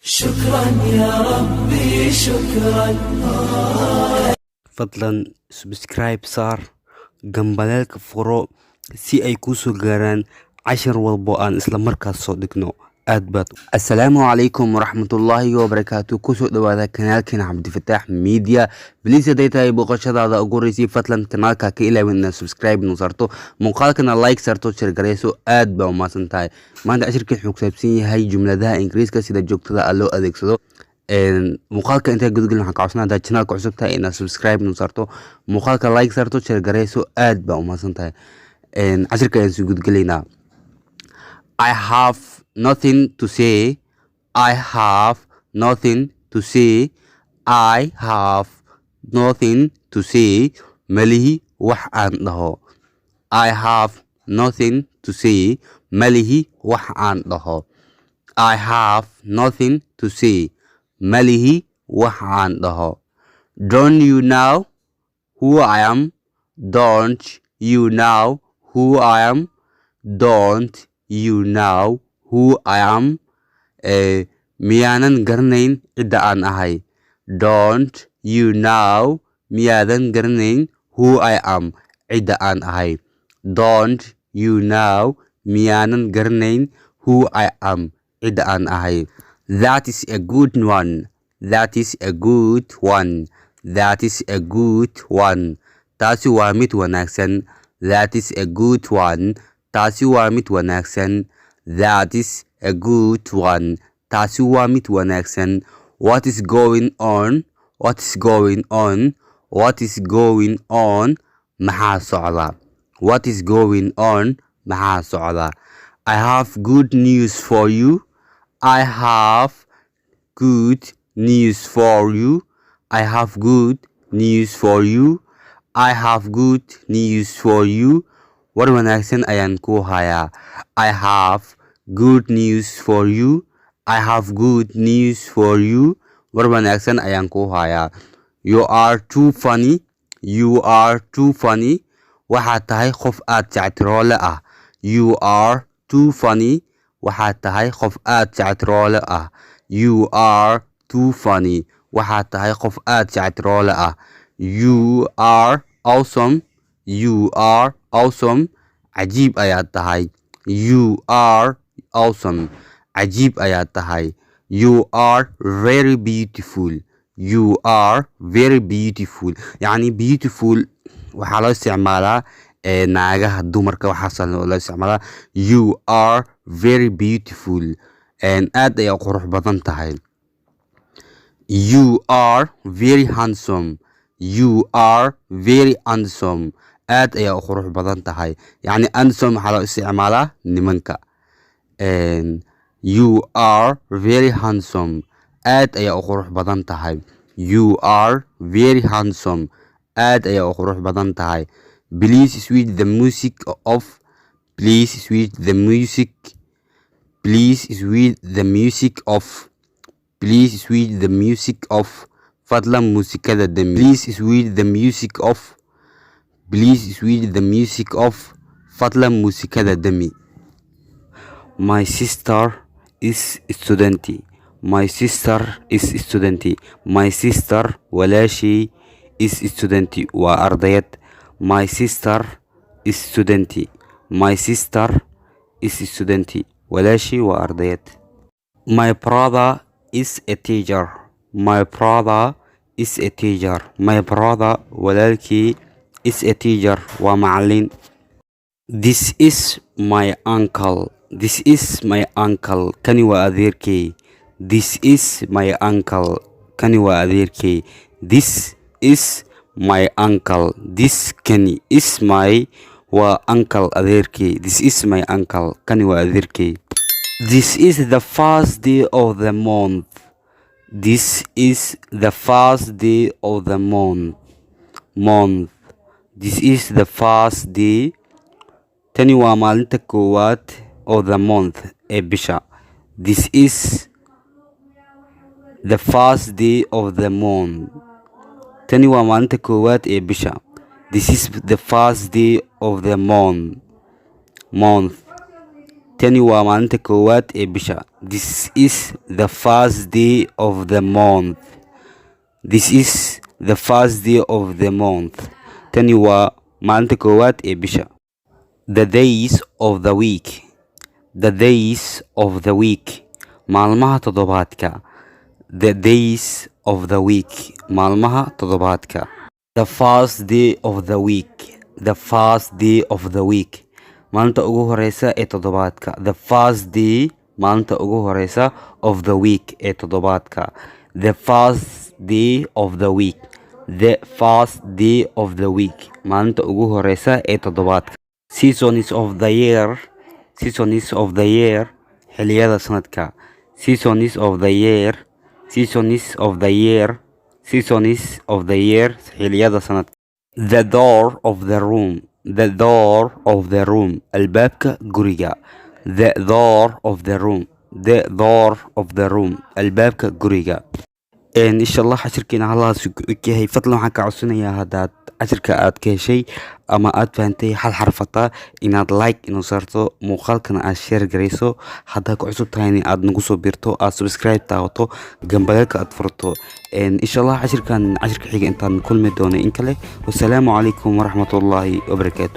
شكرا يا ربي شكرا. fadlan subscribe saar gambaleelka furo si ay kuu soo gaaraan cashar walbo aan isla markaas soo dhigno. aad baad assalaamu calaykum waraxmatullaahi wabarakaatu. kusoo dhawaada kanaalkeena cabdifataax media. bliis hadday tahay booqashadaada ugu horeysay fadlan kanaalka ka ilaawin inaad subscribe nu sarto, muuqaalkana like sarto, sheergareyso. aad baa umahadsan tahay. maanta cashirkii wuxuu ku saabsan yahay jumladaha ingiriiska sida joogtada loo adeegsado. muuqaalka intaa gudagel waxaan ka codsanaa haddaad channelka cusub tahay inaad subscribe nu sarto, muuqaalka like sarto, sheergareyso. aad baa umahadsan tahay. cashirka ayaan soo gudagelaynaa. I have nothing to say. I have nothing to say. I have nothing to say. Malihi wax aan dhaho. I have nothing to say. Malihi wax aan dhaho. I have nothing to say. Malihi wax aan dhaho. Don't you know who I am? Don't you know who I am? Don't you know who I am? Miyaanan garanayn cidda aan ahay. Don't you know miyaadan garanayn who I am cidda aan ahay. Don't you know miyaanan garanayn who I am cidda aan ahay. That is a good one. That is a good one. That is a good one. Taasi waa mid wanaagsan. That is a good one. Taasi waa mid wanaagsan. That is a good one. Taasi waa mid wanaagsan. What is going on? What is going on? What is going on? Maxaa socda? What is going on? Maxaa socda? I have good news for you. I have good news for you. I have good news for you. I have good news for you. War wanaagsan ayaan ku hayaa. I have good news for you. I have good news for you. War wanaagsan ayaan ku hayaa. You are too funny. You are too funny. Waxaad tahay qof aad jactiroole ah. You are too funny. Waxaad tahay qof aad jactiroole ah. You are too funny. Waxaad tahay qof aad jactiroole ah. You are awesome. You are awesome. Cajiib ayaad tahay. You are awesome. Cajiib ayaad tahay. You are very beautiful. You are very beautiful. Yani beautiful waxaa loo isticmaalaa naagaha dumarka waxaasa loo isticmaalaa. You are very beautiful. aad ayaa qurux badan tahay. You are very handsome. You are very handsome. aad ayaa qurux badan tahay. Yani handsome waxaa loo isticmaalaa nimanka. You are very handsome. aad ayaa qurux badan tahay. You are very handsome. aad ayaa qurux badan tahay. Please switch the music off. Please switch the music. Please switch the music off. Please switch the music off. Fadlan muusikada dami. Please switch the music off. Please switch the music off. Fadlan muusikada dami. My sister is student. My sister is student. My sister walaashey is student waa ardayad. My sister is student. My sister is student. walaashey waa ardayad. My brother is a teacher. My brother is a teacher. My brother walaalkii is a teacher waa macallin. This is my uncle. This is my uncle. Kani waa adeerkay. This is my uncle. Kani waa adeerkay. This is my uncle. This kani is my waa uncle adeerkay. This is my uncle. Kani waa adeerkay. This is the first day of the month. This is the first day of the month. This is the first day. Tani waa maalinta koowaad of the month ee bisha. This is the first day of the month. Tani waa maalinta koowaad ee bisha. This is the first day of the month. tani waa maalinta koowaad ee bisha. This is the first day of the month. This is the first day of the month. Tani waa maalinta koowaad ee bisha. The days of the week. The days of the week. Maalmaha toddobaadka. The days of the week. Maalmaha toddobaadka. The first day of the week. The first day of the week. Maalinta ugu horeysa ee toddobaadka. The first day. Maalinta ugu horeysa of the week ee toddobaadka. The first day of the week. The first day of the week. Maalinta ugu horeysa ee toddobaadka. Seasons of the year. Seasons of the year. Xilliyada sanadka. Seasons of the year. Seasons of the year. Seasons of the year. Xilliyada sanadka. The door of the room. The door of the room. Albaabka guriga. The door of the room. The door of the room. Albaabka guriga. insha Allah cashirkeena halkaas ku yahay. fadlan waxaan ka codsanayaa haddaad cashirka aad ka heshay ama aad fahantay hal xarfata inaad like inoo saarto, muuqaalkana aad share garayso. haddaad ku cusub tahay in aad nagu soo biirto, aad subscribe taawato, gambaleelka aad furto. insha Allah cashirka xiga intaan kulmi doono in kale. wassalaamu calaykum waraxmatullaahi wabarakaatu.